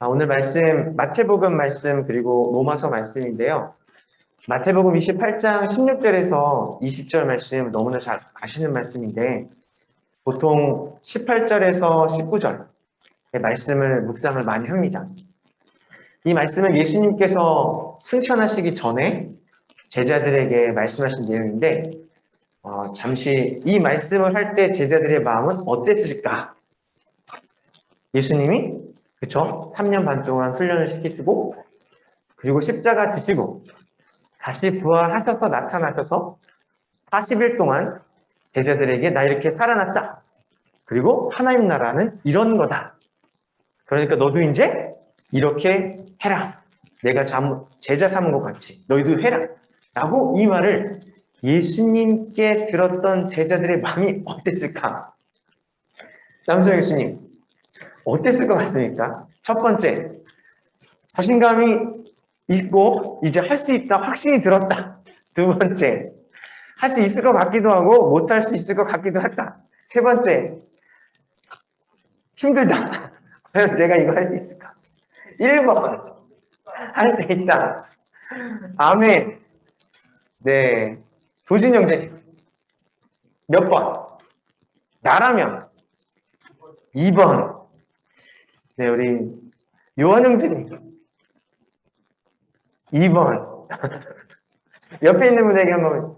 오늘 말씀 마태복음 말씀 그리고 로마서 말씀인데요. 마태복음 28장 16절에서 20절 말씀 너무나 잘 아시는 말씀인데 보통 18절에서 19절 말씀을 묵상을 많이 합니다. 이 말씀은 예수님께서 승천하시기 전에 제자들에게 말씀하신 내용인데 잠시 이 말씀을 할 때 제자들의 마음은 어땠을까? 예수님이 그쵸? 3년 반 동안 훈련을 시키시고 그리고 십자가 지시고 다시 부활하셔서 나타나셔서 40일 동안 제자들에게 나 이렇게 살아났다. 그리고 하나님 나라는 이런 거다. 그러니까 너도 이제 이렇게 해라. 내가 제자 삼은 것 같이 너희도 해라. 라고 이 말을 예수님께 들었던 제자들의 마음이 어땠을까? 남성 예수님 어땠을 것 같습니까? 첫 번째, 자신감이 있고 이제 할 수 있다 확신이 들었다. 두 번째, 할 수 있을 것 같기도 하고 못할 수 있을 것 같기도 하다. 세 번째, 힘들다. 과연 내가 이거 할 수 있을까? 1번, 할 수 있다. 아멘. 네, 도진 형제님 몇 번? 나라면 2번. 네, 우리 요한 형제님 2번. 옆에 있는 분에게 한번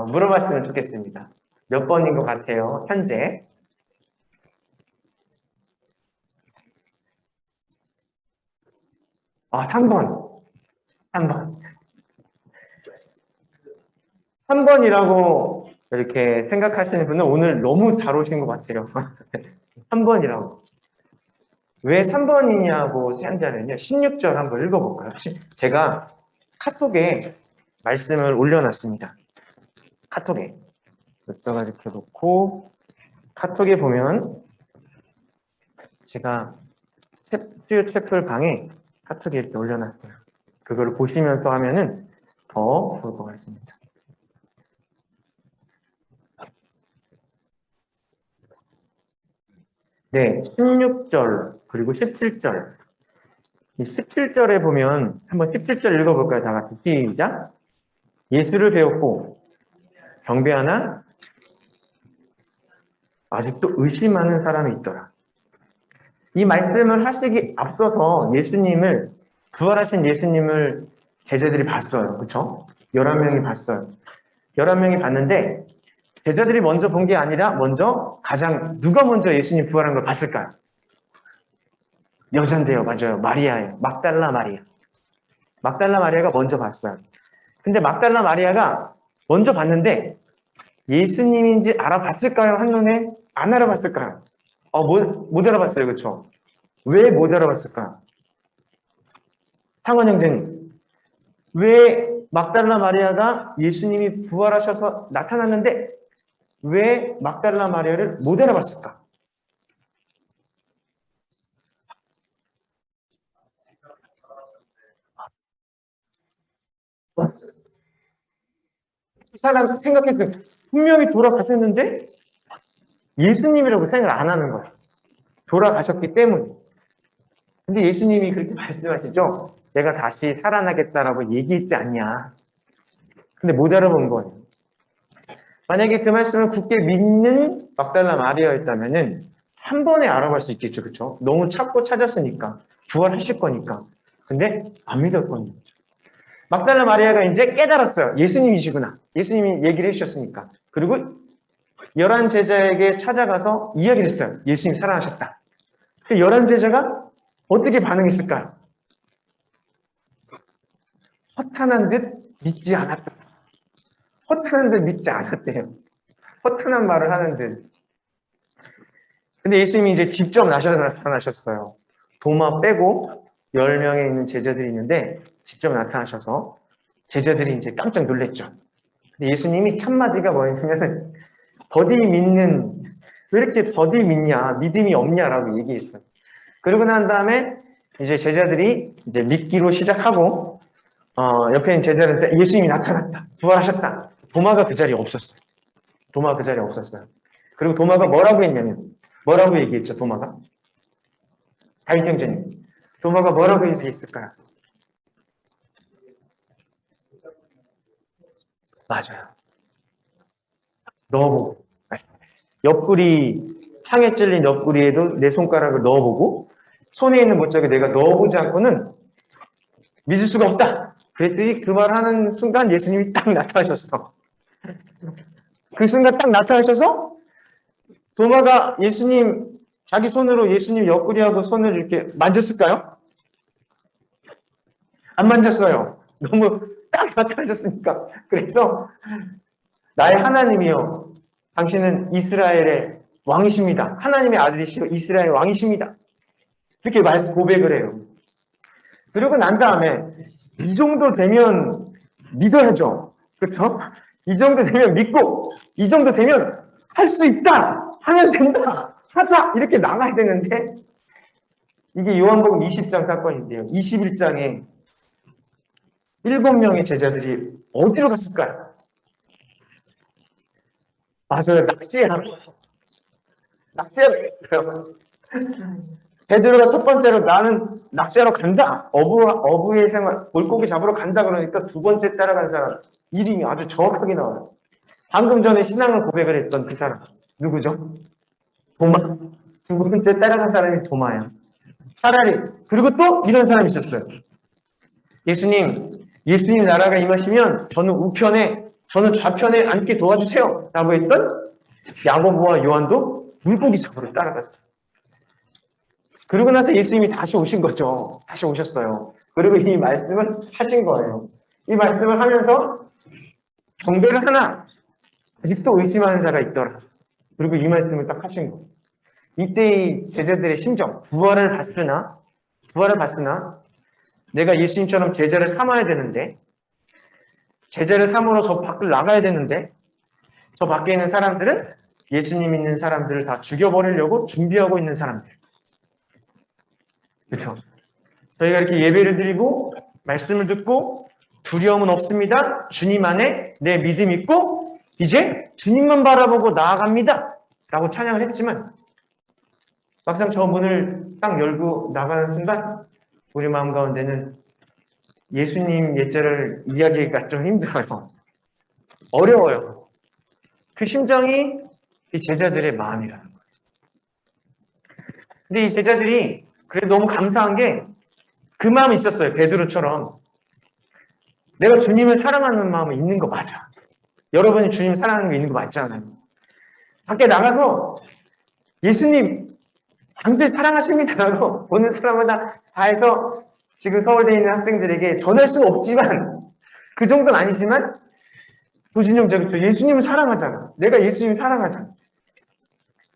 물어봤으면 좋겠습니다. 몇 번인 것 같아요, 현재? 3번. 3번. 3번이라고 이렇게 생각하시는 분은 오늘 너무 잘 오신 것 같아요. 3번이라고. 왜 3번이냐고 생각하면요. 16절 한번 읽어볼까요? 제가 카톡에 말씀을 올려놨습니다. 카톡에. 여기다가 이렇게 놓고, 카톡에 보면, 제가 스튜 채플 방에 카톡에 이렇게 올려놨어요. 그걸 보시면서 하면은 더 좋을 것 같습니다. 네, 16절, 그리고 17절. 이 17절에 보면, 한번 17절 읽어볼까요? 다 같이 시작. 예수를 배웠고, 경배하나 아직도 의심하는 사람이 있더라. 이 말씀을 하시기 앞서서 부활하신 예수님을 제자들이 봤어요. 그쵸? 11명이 봤어요. 11명이 봤는데, 제자들이 먼저 본 게 아니라, 누가 먼저 예수님 부활한 걸 봤을까요? 여잔데요. 맞아요. 마리아예요. 막달라 마리아. 막달라 마리아가 먼저 봤어요. 근데 막달라 마리아가 먼저 봤는데, 예수님인지 알아봤을까요? 한눈에? 안 알아봤을까요? 못 알아봤어요. 그쵸? 왜 못 알아봤을까요? 상원 형제님. 왜 막달라 마리아가 예수님이 부활하셔서 나타났는데, 왜 막달라 마리아를 못 알아봤을까? 그 사람 생각했어요. 분명히 돌아가셨는데, 예수님이라고 생각을 안 하는 거예요. 돌아가셨기 때문에. 근데 예수님이 그렇게 말씀하시죠? 내가 다시 살아나겠다라고 얘기했지 않냐. 근데 못 알아본 거예요. 만약에 그 말씀을 굳게 믿는 막달라 마리아였다면은 한 번에 알아볼 수 있겠죠. 그쵸? 너무 찾고 찾았으니까. 부활하실 거니까. 근데 안 믿었거든요. 막달라 마리아가 이제 깨달았어요. 예수님이시구나. 예수님이 얘기를 해주셨으니까. 그리고 11 제자에게 찾아가서 이야기를 했어요. 예수님이 살아나셨다. 그 11 제자가 어떻게 반응했을까요? 허탄한 듯 믿지 않았다. 허탄한 듯 믿지 않았대요. 허탄한 말을 하는 듯. 근데 예수님이 이제 직접 나타나셨어요. 도마 빼고 10명에 있는 제자들이 있는데 직접 나타나셔서 제자들이 이제 깜짝 놀랐죠. 근데 예수님이 첫마디가 뭐였냐면 왜 이렇게 더디 믿냐, 믿음이 없냐라고 얘기했어요. 그러고 난 다음에 이제 제자들이 이제 믿기로 시작하고 옆에 있는 제자들한테 예수님이 나타났다, 부활하셨다. 도마가 그 자리에 없었어요. 도마가 그 자리에 없었어요. 그리고 도마가 뭐라고 얘기했죠, 도마가? 다윗 형제님. 도마가 뭐라고 얘기했을까요? 맞아요. 넣어보고. 옆구리, 창에 찔린 옆구리에도 내 손가락을 넣어보고, 손에 있는 못자국에 내가 넣어보지 않고는 믿을 수가 없다. 그랬더니 그 말 하는 순간 예수님이 딱 나타나셨어. 그 순간 딱 나타나셔서 도마가 예수님, 자기 손으로 예수님 옆구리하고 손을 이렇게 만졌을까요? 안 만졌어요. 너무 딱 나타나셨으니까. 그래서 나의 하나님이요. 당신은 이스라엘의 왕이십니다. 하나님의 아들이시고 이스라엘 왕이십니다. 이렇게 고백을 해요. 그러고 난 다음에 이 정도 되면 믿어야죠. 그렇죠? 이 정도 되면 믿고 이 정도 되면 할 수 있다. 하면 된다. 하자. 이렇게 나가야 되는데 이게 요한복음 20장 사건인데요. 21장에 7명의 제자들이 어디로 갔을까요? 맞아요. 낚시하러 갔어요. 베드로가 첫 번째로 나는 낚시하러 간다. 어부의 생활, 물고기 잡으러 간다 그러니까 두 번째 따라간 사람 이름이 아주 정확하게 나와요. 방금 전에 신앙을 고백을 했던 그 사람 누구죠? 도마. 두 번째 따라간 사람이 도마예요. 차라리 그리고 또 이런 사람이 있었어요. 예수님 나라가 임하시면 저는 우편에 저는 좌편에 앉게 도와주세요. 라고 했던 야고보와 요한도 물고기 잡으러 따라갔어요. 그러고 나서 예수님이 다시 오신 거죠. 다시 오셨어요. 그리고 이 말씀을 하신 거예요. 이 말씀을 하면서 경배를 하나 아직도 의심하는 자가 있더라. 그리고 이 말씀을 딱 하신 거예요. 이때의 제자들의 심정, 부활을 봤으나 내가 예수님처럼 제자를 삼아야 되는데 제자를 삼으러 저 밖을 나가야 되는데 저 밖에 있는 사람들은 예수님 있는 사람들을 다 죽여버리려고 준비하고 있는 사람들. 그렇죠? 저희가 이렇게 예배를 드리고 말씀을 듣고 두려움은 없습니다. 주님 안에 내 믿음 있고 이제 주님만 바라보고 나아갑니다. 라고 찬양을 했지만 막상 저 문을 딱 열고 나가는 순간 우리 마음 가운데는 예수님 예절을 이야기하기가 좀 힘들어요. 어려워요. 그 심정이 이 제자들의 마음이라는 거예요. 근데 이 제자들이 그래도 너무 감사한 게 그 마음이 있었어요. 베드로처럼. 내가 주님을 사랑하는 마음이 있는 거 맞아. 여러분이 주님 사랑하는 게 있는 거 맞잖아요. 밖에 나가서 예수님 당신 사랑하십니다라고 보는 사람마다 다 해서 지금 서울대에 있는 학생들에게 전할 수는 없지만 그 정도는 아니지만 도진영 저기 예수님을 사랑하잖아. 내가 예수님을 사랑하잖아.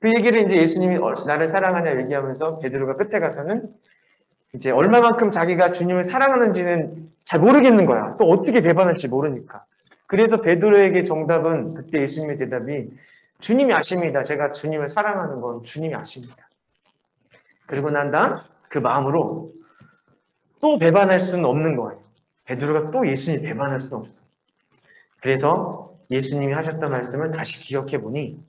그 얘기를 이제 예수님이 나를 사랑하냐 얘기하면서 베드로가 끝에 가서는 이제 얼마만큼 자기가 주님을 사랑하는지는 잘 모르겠는 거야. 또 어떻게 배반할지 모르니까. 그래서 베드로에게 정답은 그때 예수님의 대답이 주님이 아십니다. 제가 주님을 사랑하는 건 주님이 아십니다. 그리고 난 다음 그 마음으로 또 배반할 수는 없는 거예요. 베드로가 또 예수님 배반할 수는 없어. 그래서 예수님이 하셨던 말씀을 다시 기억해 보니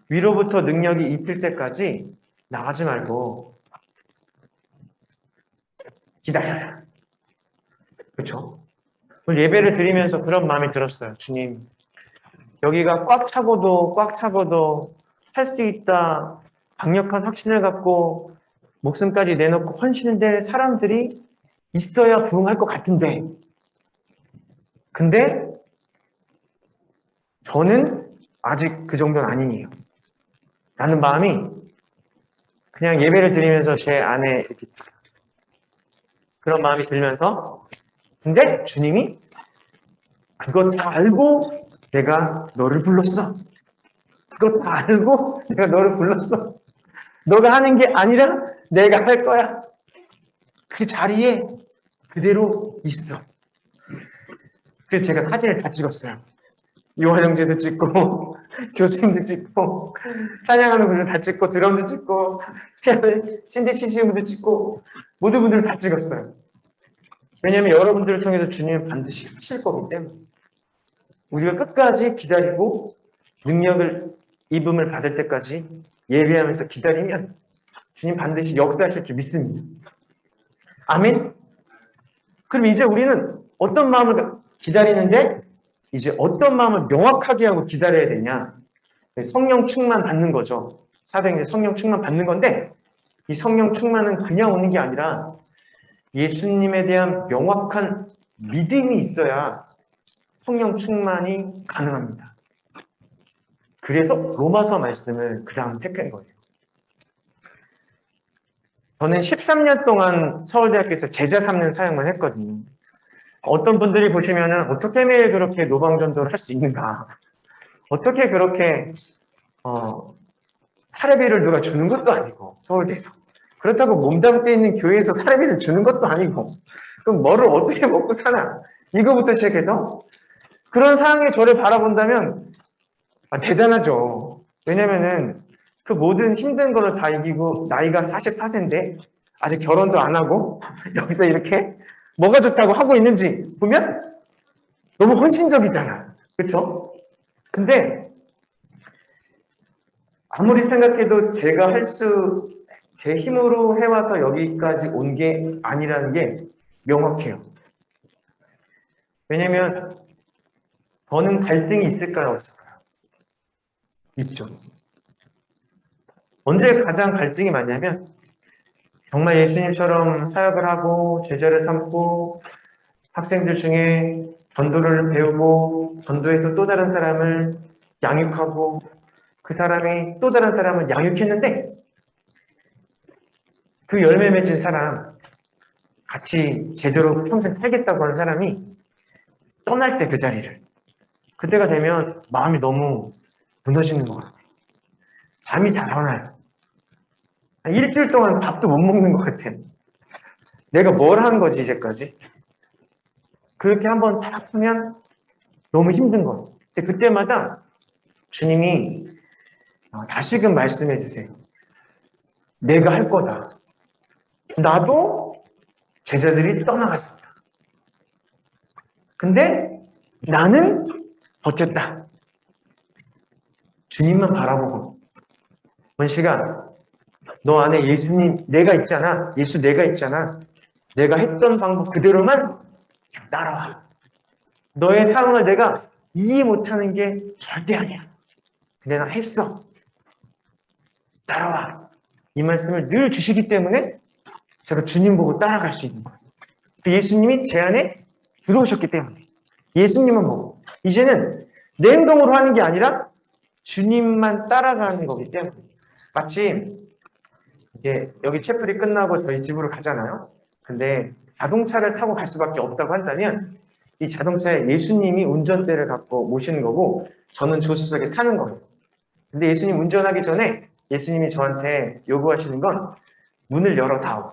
위로부터 능력이 입힐 때까지 나가지 말고 기다려라. 그렇죠? 오늘 예배를 드리면서 그런 마음이 들었어요. 주님, 여기가 꽉 차고도 할 수 있다. 강력한 확신을 갖고 목숨까지 내놓고 헌신을 될 사람들이 있어야 부응할 것 같은데 근데 저는 아직 그 정도는 아니에요. 라는 마음이 그냥 예배를 드리면서 제 안에 이렇게 그런 마음이 들면서 근데 주님이 그것 다 알고 내가 너를 불렀어. 그것 다 알고 내가 너를 불렀어. 너가 하는 게 아니라 내가 할 거야. 그 자리에 그대로 있어. 그래서 제가 사진을 다 찍었어요. 요한 형제도 찍고 교수님도 찍고 찬양하는 분들 다 찍고 드럼도 찍고 신디 치시는 분도 찍고 모든 분들 다 찍었어요. 왜냐하면 여러분들을 통해서 주님은 반드시 하실 거기 때문에 우리가 끝까지 기다리고 능력을 입음을 받을 때까지 예배하면서 기다리면 주님 반드시 역사하실 줄 믿습니다. 아멘? 그럼 이제 우리는 어떤 마음을 기다리는데 이제 어떤 마음을 명확하게 하고 기다려야 되냐? 성령 충만 받는 거죠. 사도행전 성령 충만 받는 건데 이 성령 충만은 그냥 오는 게 아니라 예수님에 대한 명확한 믿음이 있어야 성령 충만이 가능합니다. 그래서 로마서 말씀을 그 다음 택한 거예요. 저는 13년 동안 서울대학교에서 제자 삼는 사역을 했거든요. 어떤 분들이 보시면은 어떻게 매일 그렇게 노방전도를 할 수 있는가? 어떻게 그렇게 사례비를 누가 주는 것도 아니고 서울대에서 그렇다고 몸담게 있는 교회에서 사례비를 주는 것도 아니고 그럼 뭐를 어떻게 먹고 사나? 이거부터 시작해서 그런 상황에 저를 바라본다면 대단하죠. 왜냐면은 그 모든 힘든 거를 다 이기고 나이가 44세인데 아직 결혼도 안 하고 여기서 이렇게 뭐가 좋다고 하고 있는지 보면 너무 헌신적이잖아. 그렇죠? 근데 아무리 생각해도 제가 제 힘으로 해와서 여기까지 온 게 아니라는 게 명확해요. 왜냐면 저는 갈등이 있을까요? 없을까요? 있죠. 언제 가장 갈등이 많냐면 정말 예수님처럼 사역을 하고 제자를 삼고 학생들 중에 전도를 배우고 전도에서 또 다른 사람을 양육하고 그 사람이 또 다른 사람을 양육했는데 그 열매 맺은 사람 같이 제대로 평생 살겠다고 하는 사람이 떠날 때 그 자리를 그때가 되면 마음이 너무 무너지는 것 같아요. 잠이 잘 안 와요. 일주일 동안 밥도 못 먹는 것 같아요. 내가 뭘 한 거지 이제까지? 그렇게 한번 딱 하면 너무 힘든 거예요. 그때마다 주님이 다시금 말씀해 주세요. 내가 할 거다. 나도 제자들이 떠나갔습니다. 근데 나는 버텼다. 주님만 바라보고 원시가 너 안에 예수님 내가 있잖아. 예수 내가 있잖아. 내가 했던 방법 그대로만 따라와. 너의 상황을 내가 이해 못하는 게 절대 아니야. 근데 나 했어. 따라와. 이 말씀을 늘 주시기 때문에 제가 주님 보고 따라갈 수 있는 거예요. 예수님이 제 안에 들어오셨기 때문에 예수님만 보고 이제는 내 행동으로 하는 게 아니라 주님만 따라가는 거기 때문에 마치 이제 여기 채플이 끝나고 저희 집으로 가잖아요. 근데 자동차를 타고 갈 수밖에 없다고 한다면 이 자동차에 예수님이 운전대를 갖고 모시는 거고 저는 조수석에 타는 거예요. 근데 예수님 운전하기 전에 예수님이 저한테 요구하시는 건 문을 열어다오.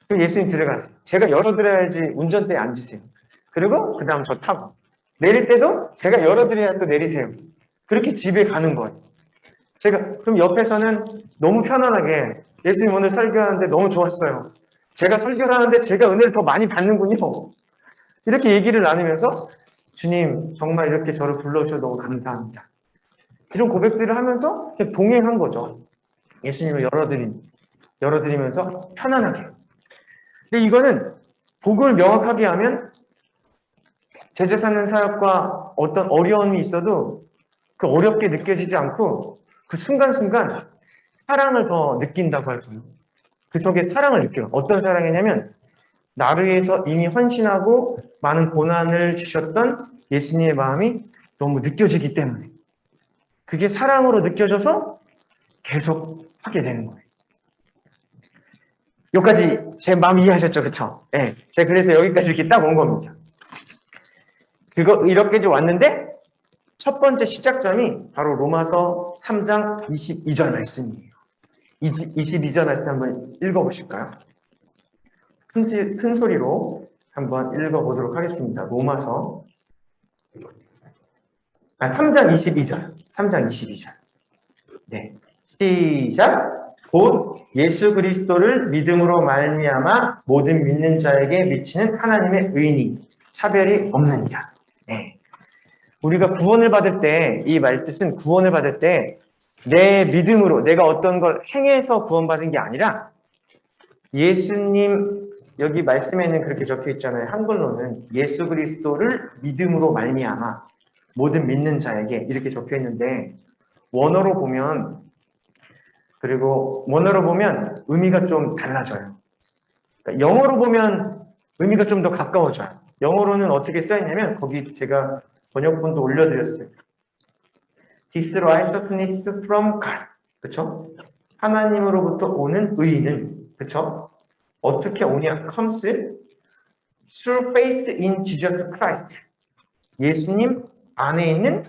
그럼 예수님 들어가세요. 제가 열어드려야지 운전대에 앉으세요. 그리고 그 다음 저 타고 내릴 때도 제가 열어드려야 또 내리세요. 그렇게 집에 가는 거예요. 제가 그럼 옆에서는 너무 편안하게 예수님 오늘 설교하는데 너무 좋았어요. 제가 설교를 하는데 제가 은혜를 더 많이 받는군요. 이렇게 얘기를 나누면서 주님 정말 이렇게 저를 불러주셔서 너무 감사합니다. 이런 고백들을 하면서 동행한 거죠. 예수님을 열어드리면서 편안하게. 근데 이거는 복을 명확하게 하면 제자 삼는 사역과 어떤 어려움이 있어도 그 어렵게 느껴지지 않고 그 순간순간 사랑을 더 느낀다고 할 거예요. 그 속에 사랑을 느껴요. 어떤 사랑이냐면 나를 위해서 이미 헌신하고 많은 고난을 주셨던 예수님의 마음이 너무 느껴지기 때문에 그게 사랑으로 느껴져서 계속 하게 되는 거예요. 여기까지 제 마음 이해하셨죠? 그쵸? 네. 제가 그래서 여기까지 이렇게 딱 온 겁니다. 이렇게 좀 왔는데 첫 번째 시작점이 바로 로마서 3장 22절 말씀이에요. 22절 말씀 한번 읽어보실까요? 큰 소리로 한번 읽어보도록 하겠습니다. 로마서 3장 22절. 3장 22절. 네. 시작. 곧 예수 그리스도를 믿음으로 말미암아 모든 믿는 자에게 미치는 하나님의 의인이 차별이 없느니라. 네. 우리가 구원을 받을 때, 이 말뜻은 구원을 받을 때 내 믿음으로 내가 어떤 걸 행해서 구원받은 게 아니라 예수님, 여기 말씀에는 그렇게 적혀 있잖아요. 한글로는 예수 그리스도를 믿음으로 말미암아 모든 믿는 자에게 이렇게 적혀 있는데, 원어로 보면, 그리고 원어로 보면 의미가 좀 달라져요. 그러니까 영어로 보면 의미가 좀 더 가까워져요. 영어로는 어떻게 써있냐면, 거기 제가 번역본도 올려드렸어요. This righteousness from God. 그쵸? 하나님으로부터 오는 의는, 그쵸? 어떻게 오냐? comes through faith in Jesus Christ. 예수님 안에 있는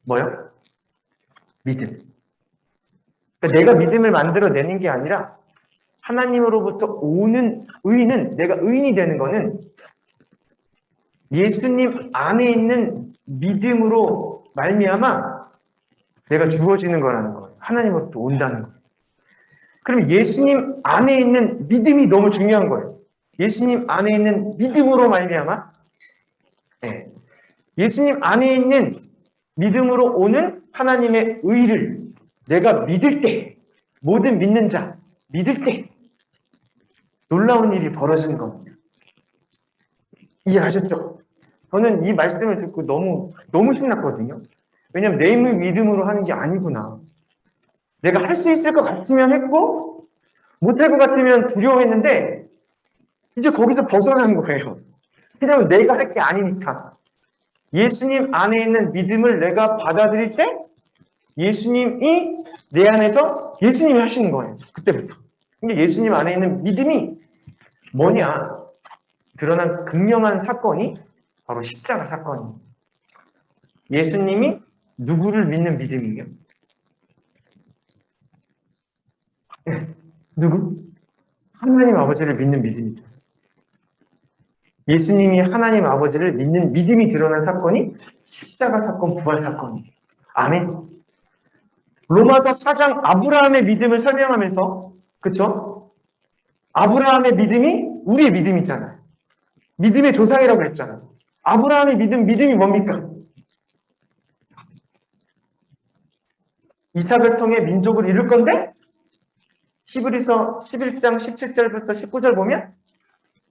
뭐요? 믿음. 그러니까 내가 믿음을 만들어내는 게 아니라 하나님으로부터 오는 의는, 내가 의인이 되는 거는 예수님 안에 있는 믿음으로 말미암아 내가 주어지는 거라는 거예요. 하나님으로부터 온다는 거예요. 그럼 예수님 안에 있는 믿음이 너무 중요한 거예요. 예수님 안에 있는 믿음으로 말미암아, 네. 예수님 안에 있는 믿음으로 오는 하나님의 의를 내가 믿을 때, 모든 믿는 자 믿을 때 놀라운 일이 벌어지는 겁니다. 이해하셨죠? 저는 이 말씀을 듣고 너무 신났거든요. 왜냐면 내 믿음으로 하는 게 아니구나. 내가 할 수 있을 것 같으면 했고 못할 것 같으면 두려워했는데 이제 거기서 벗어난 거예요. 왜냐면 내가 할 게 아니니까. 예수님 안에 있는 믿음을 내가 받아들일 때 예수님이 내 안에서 예수님이 하시는 거예요. 그때부터. 근데 예수님 안에 있는 믿음이 뭐냐? 드러난 극명한 사건이 바로 십자가 사건이에요. 예수님이 누구를 믿는 믿음이에요? 누구? 하나님 아버지를 믿는 믿음이죠. 예수님이 하나님 아버지를 믿는 믿음이 드러난 사건이 십자가 사건, 부활 사건이에요. 아멘. 로마서 4장 아브라함의 믿음을 설명하면서, 그쵸? 아브라함의 믿음이 우리의 믿음이잖아요. 믿음의 조상이라고 했잖아요. 아브라함의 믿음이 뭡니까? 이삭을 통해 민족을 이룰 건데, 히브리서 11장 17절부터 19절 보면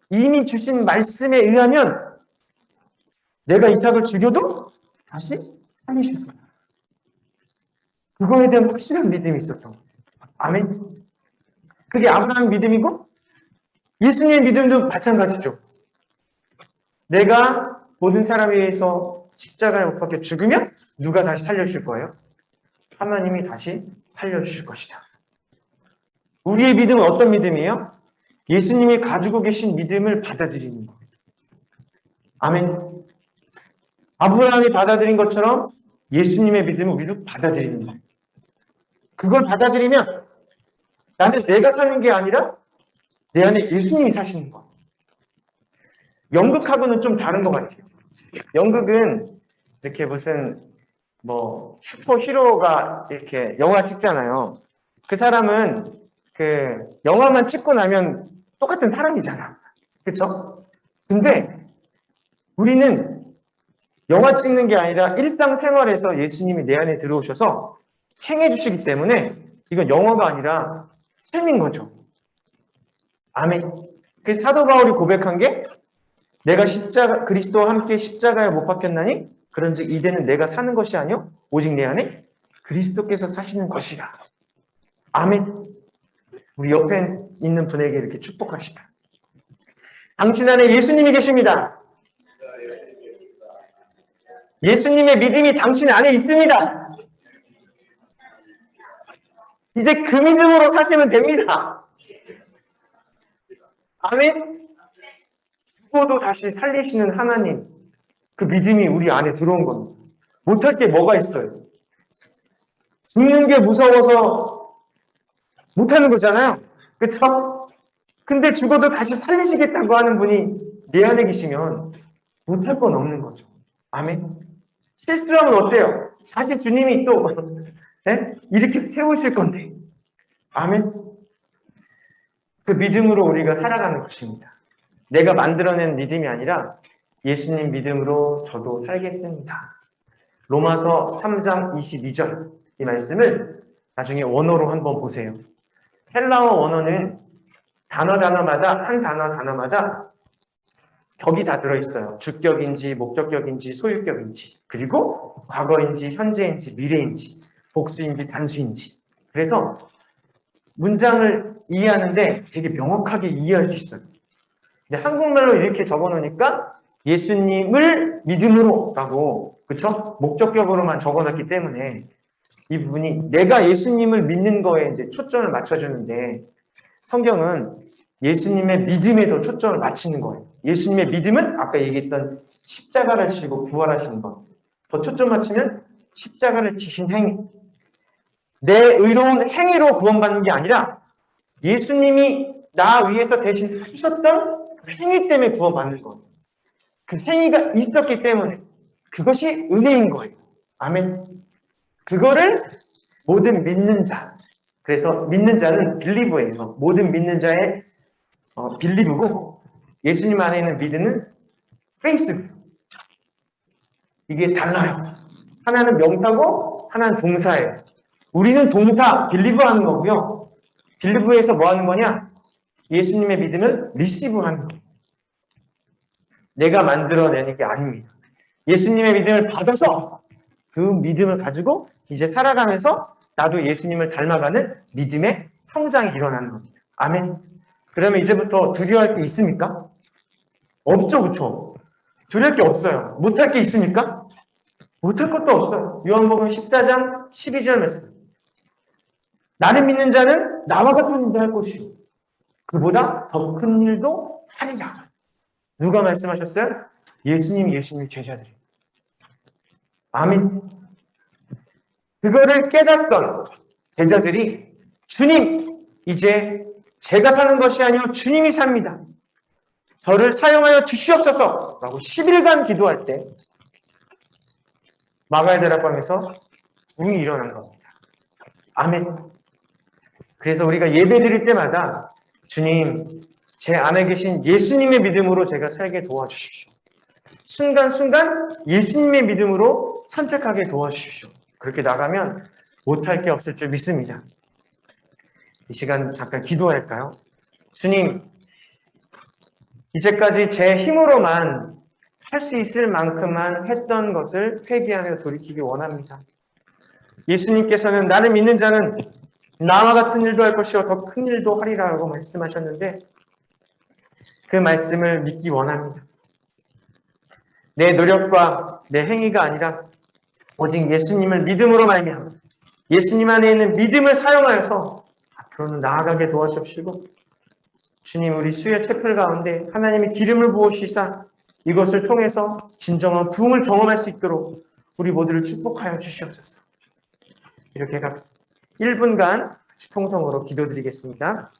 이미 주신 말씀에 의하면 내가 이삭을 죽여도 다시 살리실 거야. 그거에 대한 확실한 믿음이 있었던 거예요. 아멘. 그게 아브라함 믿음이고 예수님의 믿음도 마찬가지죠. 내가 모든 사람에 의해서 십자가에 못 박혀 죽으면 누가 다시 살려주실 거예요? 하나님이 다시 살려주실 것이다. 우리의 믿음은 어떤 믿음이에요? 예수님이 가지고 계신 믿음을 받아들이는 거예요. 아멘. 아브라함이 받아들인 것처럼 예수님의 믿음을 우리도 받아들이는 거예요. 그걸 받아들이면 나는 내가 사는 게 아니라 내 안에 예수님이 사시는 거예요. 연극하고는 좀 다른 것 같아요. 연극은 이렇게 무슨 슈퍼히로가 이렇게 영화 찍잖아요. 그 사람은 그 영화만 찍고 나면 똑같은 사람이잖아. 그쵸? 근데 우리는 영화 찍는 게 아니라 일상생활에서 예수님이 내 안에 들어오셔서 행해 주시기 때문에 이건 영화가 아니라 삶인 거죠. 아멘. 그 사도 바울이 고백한 게 내가 그리스도와 함께 십자가에 못 박혔나니 그런즉 이제는 내가 사는 것이 아니요 오직 내 안에 그리스도께서 사시는 것이라. 아멘. 우리 옆에 있는 분에게 이렇게 축복하시다. 당신 안에 예수님이 계십니다. 예수님의 믿음이 당신 안에 있습니다. 이제 그 믿음으로 사시면 됩니다. 아멘. 죽어도 다시 살리시는 하나님, 그 믿음이 우리 안에 들어온 겁니다. 못할 게 뭐가 있어요? 죽는 게 무서워서 못하는 거잖아요. 그렇죠? 근데 죽어도 다시 살리시겠다고 하는 분이 내 안에 계시면 못할 건 없는 거죠. 아멘. 실수하면 어때요? 다시 주님이 또 네? 이렇게 세우실 건데. 아멘. 그 믿음으로 우리가 살아가는 것입니다. 내가 만들어낸 믿음이 아니라 예수님 믿음으로 저도 살겠습니다. 로마서 3장 22절 이 말씀을 나중에 원어로 한번 보세요. 헬라어 원어는 단어마다, 한 단어마다 격이 다 들어있어요. 주격인지, 목적격인지, 소유격인지, 그리고 과거인지, 현재인지, 미래인지, 복수인지, 단수인지. 그래서 문장을 이해하는데 되게 명확하게 이해할 수 있어요. 근데 한국말로 이렇게 적어놓으니까 예수님을 믿음으로 라고, 그쵸? 목적격으로만 적어놨기 때문에 이 부분이 내가 예수님을 믿는 거에 이제 초점을 맞춰주는데, 성경은 예수님의 믿음에도 초점을 맞추는 거예요. 예수님의 믿음은 아까 얘기했던 십자가를 지고 부활하시는 것. 더 초점 맞추면 십자가를 지신 행위. 내 의로운 행위로 구원받는 게 아니라 예수님이 나 위해서 대신 하셨던 그 행위 때문에 구원받는 거예요. 그 행위가 있었기 때문에 그것이 은혜인 거예요. 아멘. 그거를 모든 믿는 자. 그래서 믿는 자는 빌리브예요. 모든 믿는 자의 빌리브고, 예수님 안에 있는 믿음은 페이스. 이게 달라요. 하나는 명사고 하나는 동사예요. 우리는 동사 빌리브 하는 거고요. 빌리브에서 뭐 하는 거냐? 예수님의 믿음을 리시브 하는 거예요. 내가 만들어내는 게 아닙니다. 예수님의 믿음을 받아서 그 믿음을 가지고 이제 살아가면서 나도 예수님을 닮아가는 믿음의 성장이 일어나는 겁니다. 아멘. 그러면 이제부터 두려워할 게 있습니까? 없죠, 그렇죠? 두려울 게 없어요. 못할 게 있습니까? 못할 것도 없어요. 요한복음 14장 12절 말씀. 나를 믿는 자는 나와 같은 일도 할 것이요 그보다 더 큰 일도 하리라. 누가 말씀하셨어요? 예수님 제자들이. 아멘. 그거를 깨닫던 제자들이 주님, 이제 제가 사는 것이 아니요 주님이 삽니다. 저를 사용하여 주시옵소서 라고 10일간 기도할 때 마가다락방에서 웅이 일어난 겁니다. 아멘. 그래서 우리가 예배 드릴 때마다 주님, 제 안에 계신 예수님의 믿음으로 제가 살게 도와주십시오. 순간순간 예수님의 믿음으로 선택하게 도와주십시오. 그렇게 나가면 못할 게 없을 줄 믿습니다. 이 시간 잠깐 기도할까요? 주님, 이제까지 제 힘으로만 할 수 있을 만큼만 했던 것을 회개하며 돌이키기 원합니다. 예수님께서는 나를 믿는 자는 나와 같은 일도 할 것이요 더 큰 일도 하리라고 말씀하셨는데 그 말씀을 믿기 원합니다. 내 노력과 내 행위가 아니라 오직 예수님을 믿음으로 말미암아 예수님 안에 있는 믿음을 사용하여서 앞으로는 나아가게 도와주시고 주님, 우리 수요 채플 가운데 하나님의 기름을 부으시사 이것을 통해서 진정한 부흥을 경험할 수 있도록 우리 모두를 축복하여 주시옵소서. 이렇게 각 1분간 통성으로 기도드리겠습니다.